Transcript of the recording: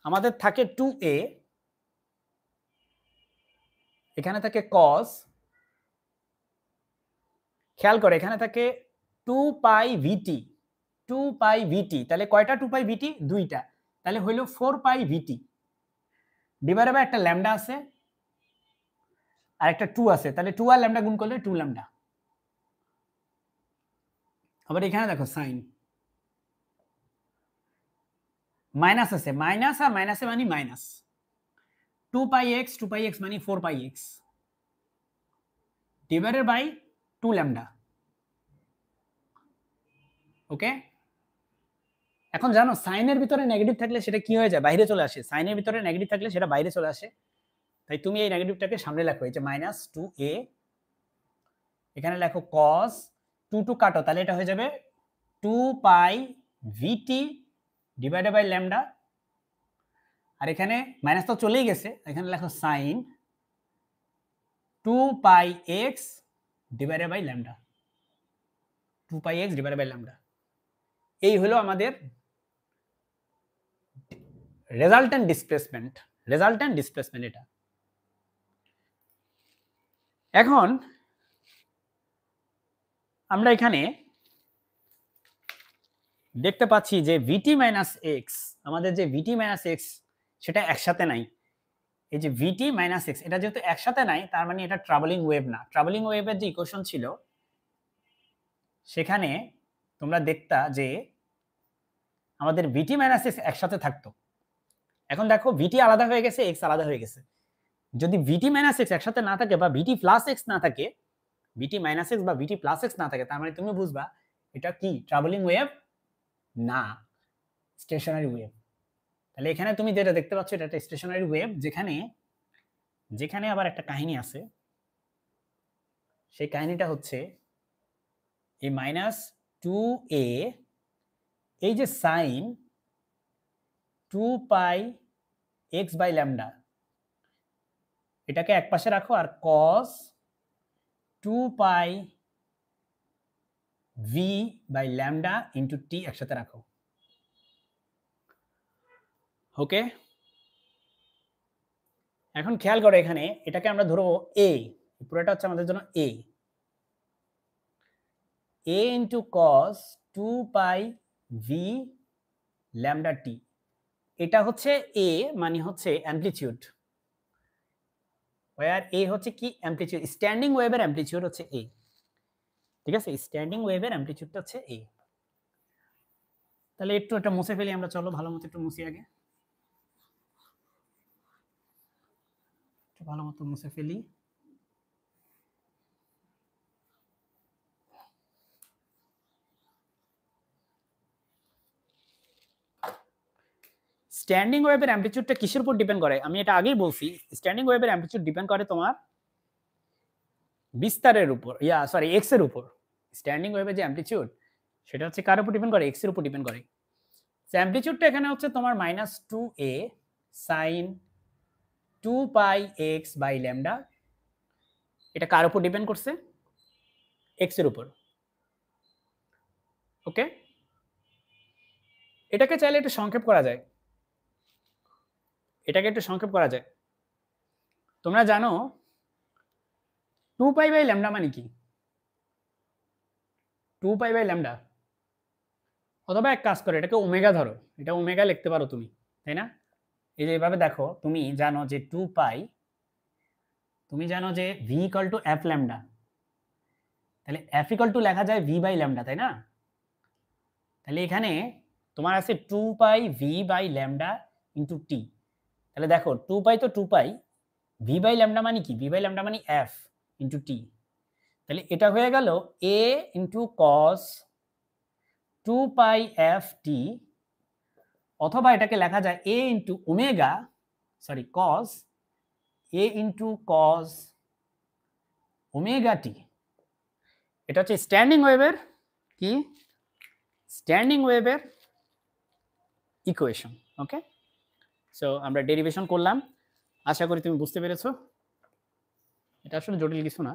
আমাদের থাকে 2a, এখানে থাকে cos, খেয়াল করে এখানে থাকে 2 পাই vt, 2 পাই vt, তাহলে কয়টা 2 পাই vt? দুইটা, তাহলে হইল 4 পাই vt ডিভাইডেড বাই একটা ল্যামডা আছে আর একটা 2 আছে, তাহলে 2 আর ল্যামডা গুণ করলে 2 ল্যামডা। আবার এখানে দেখো সাইন মাইনাস আছে, মাইনাস আর মাইনাসে মানে minus, 2 pi x, 2 pi x মানে 4 পাই x ডিভাইডেড বাই 2 ল্যামডা। ওকে, এখন জানো সাইনের ভিতরে নেগেটিভ থাকলে সেটা কি হয়ে যায়? বাইরে চলে আসে। সাইনের ভিতরে নেগেটিভ থাকলে সেটা বাইরে চলে আসে, তাই তুমি এই নেগেটিভটাকে সামনে লেখো, এই যে মাইনাস 2a, এখানে লেখো cos, 2 টু কাটো, তাহলে এটা হয়ে যাবে 2 pi vt divided by lambda, আর এখানে মাইনাস তো চলেই গেছে, এখানে লেখো sine 2 pi x divided by lambda, 2 pi x divided by lambda. এই হলো আমাদের রেজাল্টেন্ট ডিসপ্লেসমেন্ট, রেজাল্টেন্ট ডিসপ্লেসমেন্ট এটা। এখন আমরা এখানে দেখতে পাচ্ছি যে vt মাইনাস x, আমাদের যে vt মাইনাস x সেটা একসাথে নাই। এই যে vt মাইনাস x এটা যেহেতু একসাথে নাই, তার মানে এটা ট্রাভেলিং ওয়েভ না। ট্রাভেলিং ওয়েভের যে ইকুয়েশন ছিল সেখানে তোমরা দেখতা যে আমাদের vt মাইনাস x একসাথে থাকতো। এখন দেখো vt আলাদা হয়ে গেছে, x আলাদা হয়ে গেছে। যদি vt মাইনাস x একসাথে না থাকে বা vt প্লাস x না থাকে, vt মাইনাস x বা vt প্লাস x না থাকে, তার মানে তুমি বুঝবা এটা কি ট্রাভেলিং ওয়েভ না, স্টেশনারি ওয়েভ। তাহলে এখানে তুমি যেটা দেখতে পাচ্ছ এটা একটা স্টেশনারি ওয়েভ, যেখানে যেখানে আবার একটা কাহিনী আছে। সেই কাহিনীটা হচ্ছে এই মাইনাস 2a, এই যে sine 2 pi x by lambda, এটাকে এক পাশে রাখো, আর cos 2 pi v by lambda into t একসাথে রাখো। ওকে, এখন খেয়াল করো এখানে এটাকে আমরা ধরবো a, পুরোটা হচ্ছে আমাদের জন্য a into cos 2 pi v lambda t। এটা হচ্ছে a মানে হচ্ছে অ্যামপ্লিটিউড, ওয়্যার a হচ্ছে কি অ্যামপ্লিটিউড, স্ট্যান্ডিং ওয়েভের অ্যামপ্লিটিউড হচ্ছে a। ঠিক আছে, স্ট্যান্ডিং ওয়েভের অ্যামপ্লিটিউডটা হচ্ছে a। তাহলে একটু এটা মুছে ফেলি আমরা, চলো ভালো মতো একটু মুছি আগে, একটু ভালো মতো মুছে ফেলি। স্ট্যান্ডিং ওয়েভের অ্যামপ্লিটিউডটা কিসের উপর ডিপেন্ড করে? আমি এটা আগেই বলছি, স্ট্যান্ডিং ওয়েভের অ্যামপ্লিটিউড ডিপেন্ড করে তোমার বিস্তারের উপর, সরি এক্স এর উপর। স্ট্যান্ডিং ওয়েভের যে অ্যামপ্লিটিউড সেটা হচ্ছে কার উপর ডিপেন্ড করে? এক্স এর উপর ডিপেন্ড করে। অ্যামপ্লিটিউডটা এখানে হচ্ছে তোমার minus 2a sine 2 pi x by lambda, এটা কার উপর ডিপেন্ড করছে? এক্স এর উপর। ওকে, এটাকে চাইলে একটু সংক্ষেপ করা যায়, এটাকে একটু সংক্ষেপ করা যায়। তোমরা জানো 2 পাই বাই ল্যামডা মানে কি? 2 পাই বাই ল্যামডা, অথবা এক কাজ করো এটাকে ওমেগা ধরো, এটা ওমেগা লিখতে পারো তুমি, তাই না? এই যে এভাবে দেখো, তুমি জানো যে 2 পাই, তুমি জানো যে v equal to f lambda, তাহলে f ইকুয়াল টু লেখা যায় v বাই ল্যামডা, তাই না? তাহলে এখানে তোমার আছে 2 pi v by lambda into t। তাহলে দেখো 2 পাই তো 2 পাই, v বাই ল্যামডা মানে কি? v বাই ল্যামডা মানে f ইন্টু t। তাহলে এটা হয়ে গেল a into cos 2 pi f t, অথবা এটাকে লেখা যায় a into omega, sorry cos, a into cos omega t। এটা হচ্ছে স্ট্যান্ডিং ওয়েভের কি? স্ট্যান্ডিং ওয়েভের ইকুয়েশন। ওকে, সো আমরা ডেরিভেশন করলাম, আশা করি তুমি বুঝতে পেরেছো। এটা আসলে জটিল কিছু না।